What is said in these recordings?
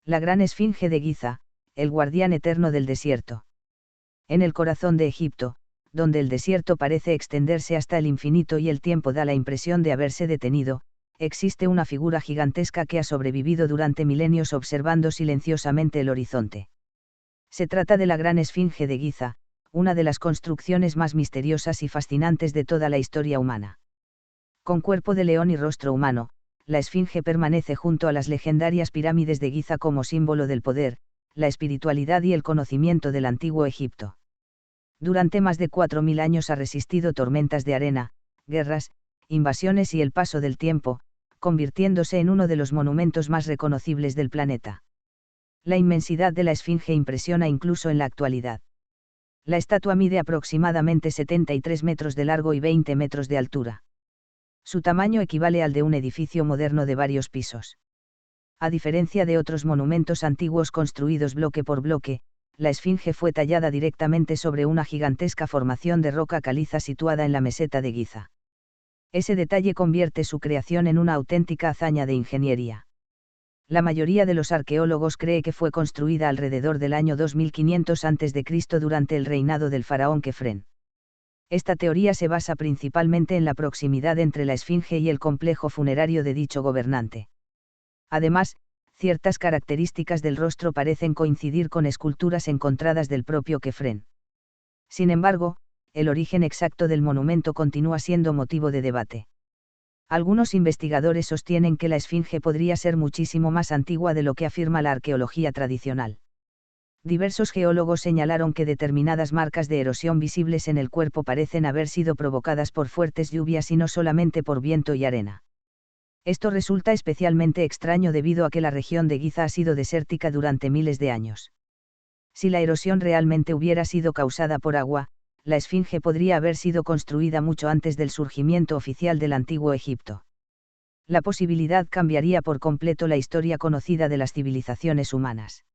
La gran esfinge de Giza, el guardián eterno del desierto. En el corazón de Egipto, donde el desierto parece extenderse hasta el infinito y el tiempo da la impresión de haberse detenido, existe una figura gigantesca que ha sobrevivido durante milenios observando silenciosamente el horizonte. Se trata de la gran esfinge de Giza, una de las construcciones más misteriosas y fascinantes de toda la historia humana. Con cuerpo de león y rostro humano, la esfinge permanece junto a las legendarias pirámides de Giza como símbolo del poder, la espiritualidad y el conocimiento del antiguo Egipto. Durante más de 4000 años ha resistido tormentas de arena, guerras, invasiones y el paso del tiempo, convirtiéndose en uno de los monumentos más reconocibles del planeta. La inmensidad de la esfinge impresiona incluso en la actualidad. La estatua mide aproximadamente 73 metros de largo y 20 metros de altura. Su tamaño equivale al de un edificio moderno de varios pisos. A diferencia de otros monumentos antiguos construidos bloque por bloque, la esfinge fue tallada directamente sobre una gigantesca formación de roca caliza situada en la meseta de Giza. Ese detalle convierte su creación en una auténtica hazaña de ingeniería. La mayoría de los arqueólogos cree que fue construida alrededor del año 2500 a.C. durante el reinado del faraón Kefren. Esta teoría se basa principalmente en la proximidad entre la esfinge y el complejo funerario de dicho gobernante. Además, ciertas características del rostro parecen coincidir con esculturas encontradas del propio Kefren. Sin embargo, el origen exacto del monumento continúa siendo motivo de debate. Algunos investigadores sostienen que la esfinge podría ser muchísimo más antigua de lo que afirma la arqueología tradicional. Diversos geólogos señalaron que determinadas marcas de erosión visibles en el cuerpo parecen haber sido provocadas por fuertes lluvias y no solamente por viento y arena. Esto resulta especialmente extraño debido a que la región de Giza ha sido desértica durante miles de años. Si la erosión realmente hubiera sido causada por agua, la esfinge podría haber sido construida mucho antes del surgimiento oficial del antiguo Egipto. La posibilidad cambiaría por completo la historia conocida de las civilizaciones humanas.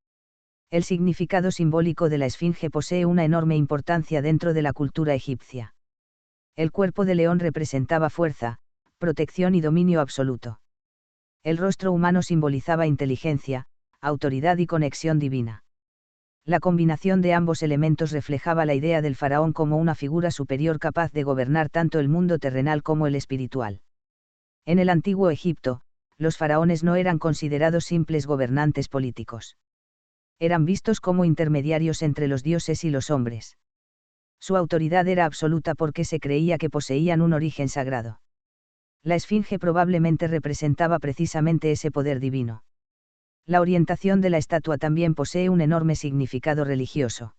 El significado simbólico de la esfinge posee una enorme importancia dentro de la cultura egipcia. El cuerpo de león representaba fuerza, protección y dominio absoluto. El rostro humano simbolizaba inteligencia, autoridad y conexión divina. La combinación de ambos elementos reflejaba la idea del faraón como una figura superior capaz de gobernar tanto el mundo terrenal como el espiritual. En el antiguo Egipto, los faraones no eran considerados simples gobernantes políticos. Eran vistos como intermediarios entre los dioses y los hombres. Su autoridad era absoluta porque se creía que poseían un origen sagrado. La esfinge probablemente representaba precisamente ese poder divino. La orientación de la estatua también posee un enorme significado religioso.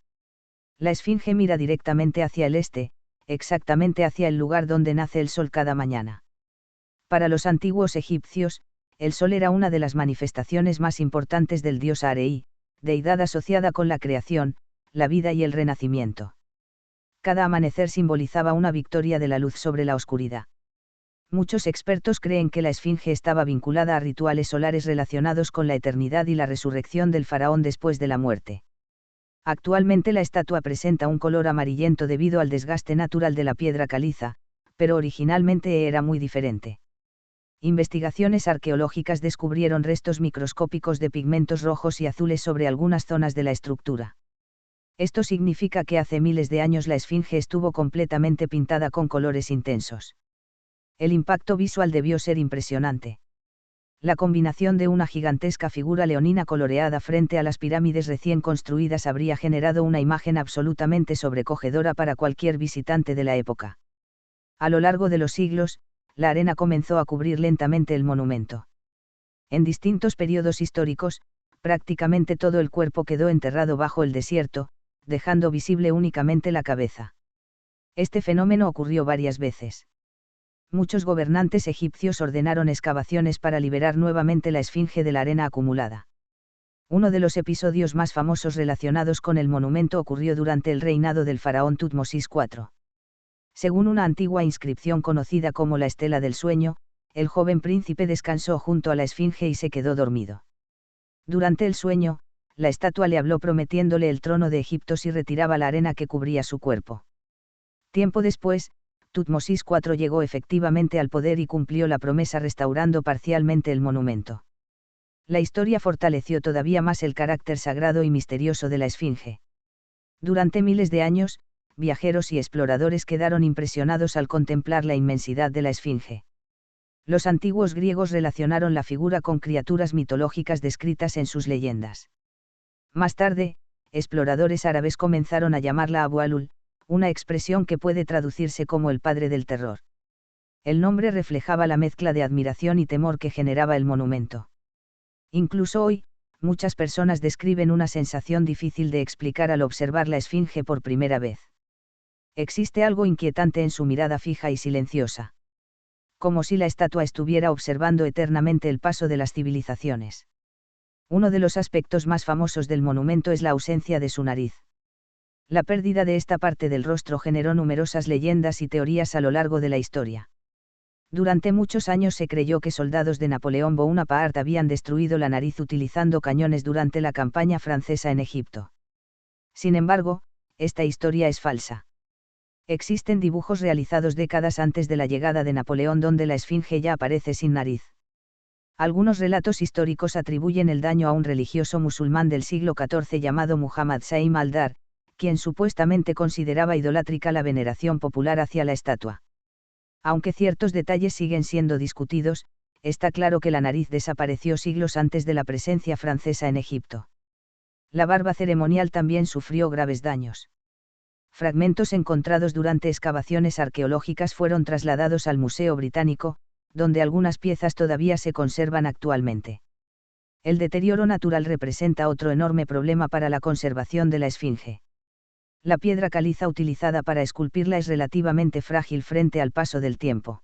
La esfinge mira directamente hacia el este, exactamente hacia el lugar donde nace el sol cada mañana. Para los antiguos egipcios, el sol era una de las manifestaciones más importantes del dios Areí, deidad asociada con la creación, la vida y el renacimiento. Cada amanecer simbolizaba una victoria de la luz sobre la oscuridad. Muchos expertos creen que la esfinge estaba vinculada a rituales solares relacionados con la eternidad y la resurrección del faraón después de la muerte. Actualmente la estatua presenta un color amarillento debido al desgaste natural de la piedra caliza, pero originalmente era muy diferente. Investigaciones arqueológicas descubrieron restos microscópicos de pigmentos rojos y azules sobre algunas zonas de la estructura. Esto significa que hace miles de años la esfinge estuvo completamente pintada con colores intensos. El impacto visual debió ser impresionante. La combinación de una gigantesca figura leonina coloreada frente a las pirámides recién construidas habría generado una imagen absolutamente sobrecogedora para cualquier visitante de la época. A lo largo de los siglos, la arena comenzó a cubrir lentamente el monumento. En distintos periodos históricos, prácticamente todo el cuerpo quedó enterrado bajo el desierto, dejando visible únicamente la cabeza. Este fenómeno ocurrió varias veces. Muchos gobernantes egipcios ordenaron excavaciones para liberar nuevamente la esfinge de la arena acumulada. Uno de los episodios más famosos relacionados con el monumento ocurrió durante el reinado del faraón Tutmosis IV. Según una antigua inscripción conocida como la Estela del Sueño, el joven príncipe descansó junto a la esfinge y se quedó dormido. Durante el sueño, la estatua le habló prometiéndole el trono de Egipto si retiraba la arena que cubría su cuerpo. Tiempo después, Tutmosis IV llegó efectivamente al poder y cumplió la promesa restaurando parcialmente el monumento. La historia fortaleció todavía más el carácter sagrado y misterioso de la Esfinge. Durante miles de años, viajeros y exploradores quedaron impresionados al contemplar la inmensidad de la Esfinge. Los antiguos griegos relacionaron la figura con criaturas mitológicas descritas en sus leyendas. Más tarde, exploradores árabes comenzaron a llamarla Abu Alul, una expresión que puede traducirse como el padre del terror. El nombre reflejaba la mezcla de admiración y temor que generaba el monumento. Incluso hoy, muchas personas describen una sensación difícil de explicar al observar la Esfinge por primera vez. Existe algo inquietante en su mirada fija y silenciosa. Como si la estatua estuviera observando eternamente el paso de las civilizaciones. Uno de los aspectos más famosos del monumento es la ausencia de su nariz. La pérdida de esta parte del rostro generó numerosas leyendas y teorías a lo largo de la historia. Durante muchos años se creyó que soldados de Napoleón Bonaparte habían destruido la nariz utilizando cañones durante la campaña francesa en Egipto. Sin embargo, esta historia es falsa. Existen dibujos realizados décadas antes de la llegada de Napoleón donde la Esfinge ya aparece sin nariz. Algunos relatos históricos atribuyen el daño a un religioso musulmán del siglo XIV llamado Muhammad Saim al-Dar, quien supuestamente consideraba idolátrica la veneración popular hacia la estatua. Aunque ciertos detalles siguen siendo discutidos, está claro que la nariz desapareció siglos antes de la presencia francesa en Egipto. La barba ceremonial también sufrió graves daños. Fragmentos encontrados durante excavaciones arqueológicas fueron trasladados al Museo Británico, donde algunas piezas todavía se conservan actualmente. El deterioro natural representa otro enorme problema para la conservación de la Esfinge. La piedra caliza utilizada para esculpirla es relativamente frágil frente al paso del tiempo.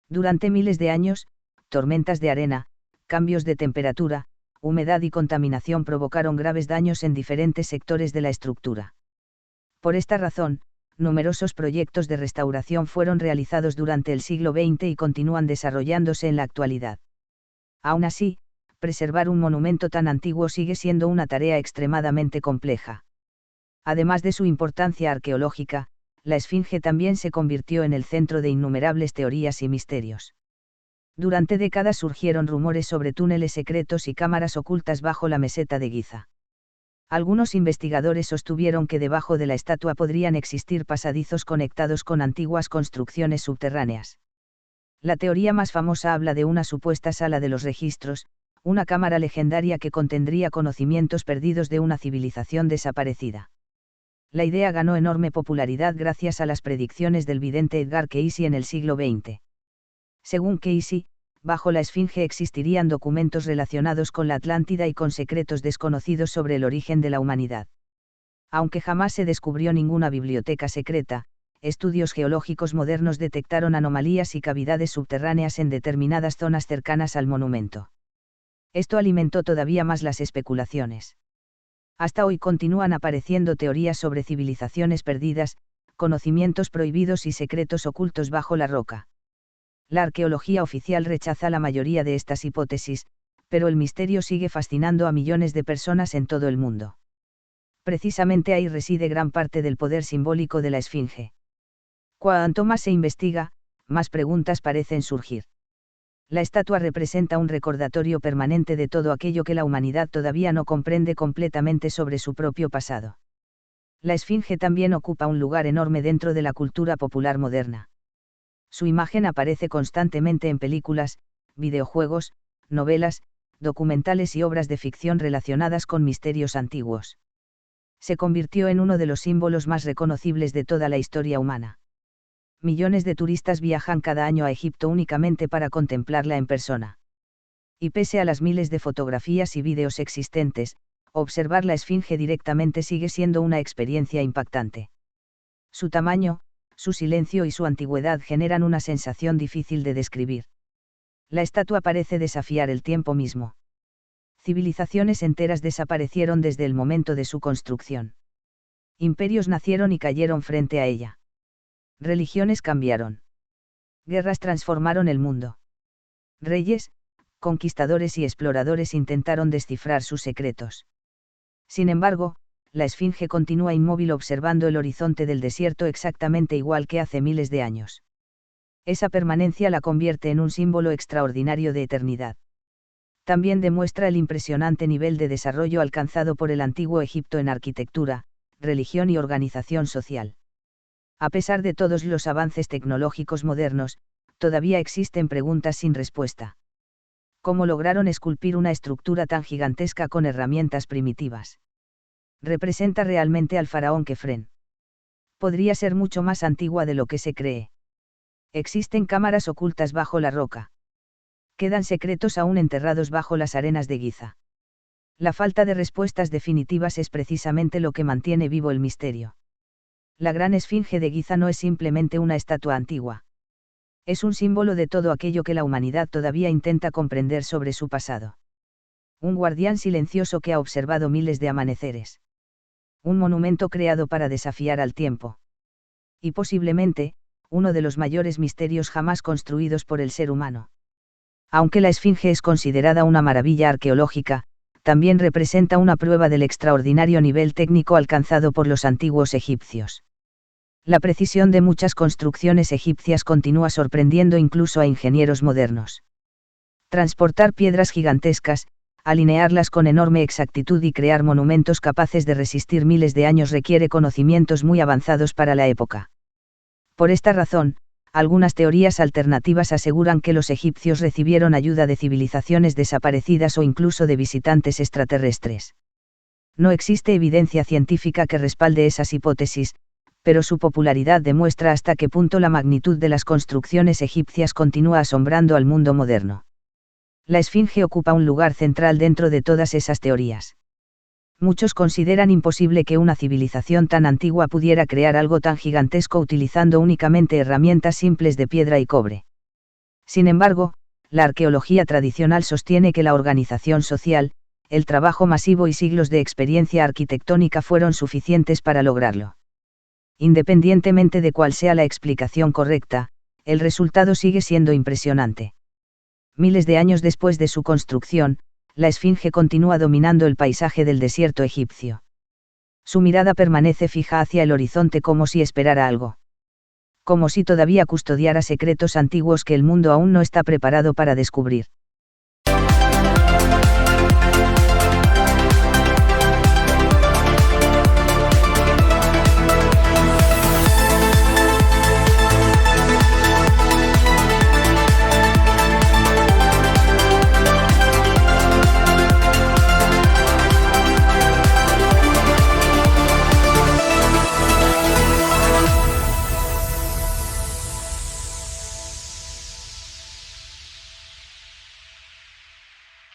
Durante miles de años, tormentas de arena, cambios de temperatura, humedad y contaminación provocaron graves daños en diferentes sectores de la estructura. Por esta razón, numerosos proyectos de restauración fueron realizados durante el siglo XX y continúan desarrollándose en la actualidad. Aún así, preservar un monumento tan antiguo sigue siendo una tarea extremadamente compleja. Además de su importancia arqueológica, la Esfinge también se convirtió en el centro de innumerables teorías y misterios. Durante décadas surgieron rumores sobre túneles secretos y cámaras ocultas bajo la meseta de Giza. Algunos investigadores sostuvieron que debajo de la estatua podrían existir pasadizos conectados con antiguas construcciones subterráneas. La teoría más famosa habla de una supuesta sala de los registros, una cámara legendaria que contendría conocimientos perdidos de una civilización desaparecida. La idea ganó enorme popularidad gracias a las predicciones del vidente Edgar Cayce en el siglo XX. Según Cayce, bajo la Esfinge existirían documentos relacionados con la Atlántida y con secretos desconocidos sobre el origen de la humanidad. Aunque jamás se descubrió ninguna biblioteca secreta, estudios geológicos modernos detectaron anomalías y cavidades subterráneas en determinadas zonas cercanas al monumento. Esto alimentó todavía más las especulaciones. Hasta hoy continúan apareciendo teorías sobre civilizaciones perdidas, conocimientos prohibidos y secretos ocultos bajo la roca. La arqueología oficial rechaza la mayoría de estas hipótesis, pero el misterio sigue fascinando a millones de personas en todo el mundo. Precisamente ahí reside gran parte del poder simbólico de la Esfinge. Cuanto más se investiga, más preguntas parecen surgir. La estatua representa un recordatorio permanente de todo aquello que la humanidad todavía no comprende completamente sobre su propio pasado. La Esfinge también ocupa un lugar enorme dentro de la cultura popular moderna. Su imagen aparece constantemente en películas, videojuegos, novelas, documentales y obras de ficción relacionadas con misterios antiguos. Se convirtió en uno de los símbolos más reconocibles de toda la historia humana. Millones de turistas viajan cada año a Egipto únicamente para contemplarla en persona. Y pese a las miles de fotografías y vídeos existentes, observar la Esfinge directamente sigue siendo una experiencia impactante. Su tamaño, su silencio y su antigüedad generan una sensación difícil de describir. La estatua parece desafiar el tiempo mismo. Civilizaciones enteras desaparecieron desde el momento de su construcción. Imperios nacieron y cayeron frente a ella. Religiones cambiaron. Guerras transformaron el mundo. Reyes, conquistadores y exploradores intentaron descifrar sus secretos. Sin embargo, la Esfinge continúa inmóvil observando el horizonte del desierto exactamente igual que hace miles de años. Esa permanencia la convierte en un símbolo extraordinario de eternidad. También demuestra el impresionante nivel de desarrollo alcanzado por el antiguo Egipto en arquitectura, religión y organización social. A pesar de todos los avances tecnológicos modernos, todavía existen preguntas sin respuesta. ¿Cómo lograron esculpir una estructura tan gigantesca con herramientas primitivas? ¿Representa realmente al faraón Kefren? Podría ser mucho más antigua de lo que se cree. Existen cámaras ocultas bajo la roca. Quedan secretos aún enterrados bajo las arenas de Giza. La falta de respuestas definitivas es precisamente lo que mantiene vivo el misterio. La gran esfinge de Giza no es simplemente una estatua antigua. Es un símbolo de todo aquello que la humanidad todavía intenta comprender sobre su pasado. Un guardián silencioso que ha observado miles de amaneceres. Un monumento creado para desafiar al tiempo. Y posiblemente, uno de los mayores misterios jamás construidos por el ser humano. Aunque la esfinge es considerada una maravilla arqueológica, también representa una prueba del extraordinario nivel técnico alcanzado por los antiguos egipcios. La precisión de muchas construcciones egipcias continúa sorprendiendo incluso a ingenieros modernos. Transportar piedras gigantescas, alinearlas con enorme exactitud y crear monumentos capaces de resistir miles de años requiere conocimientos muy avanzados para la época. Por esta razón, algunas teorías alternativas aseguran que los egipcios recibieron ayuda de civilizaciones desaparecidas o incluso de visitantes extraterrestres. No existe evidencia científica que respalde esas hipótesis, pero su popularidad demuestra hasta qué punto la magnitud de las construcciones egipcias continúa asombrando al mundo moderno. La esfinge ocupa un lugar central dentro de todas esas teorías. Muchos consideran imposible que una civilización tan antigua pudiera crear algo tan gigantesco utilizando únicamente herramientas simples de piedra y cobre. Sin embargo, la arqueología tradicional sostiene que la organización social, el trabajo masivo y siglos de experiencia arquitectónica fueron suficientes para lograrlo. Independientemente de cuál sea la explicación correcta, el resultado sigue siendo impresionante. Miles de años después de su construcción, la esfinge continúa dominando el paisaje del desierto egipcio. Su mirada permanece fija hacia el horizonte como si esperara algo. Como si todavía custodiara secretos antiguos que el mundo aún no está preparado para descubrir.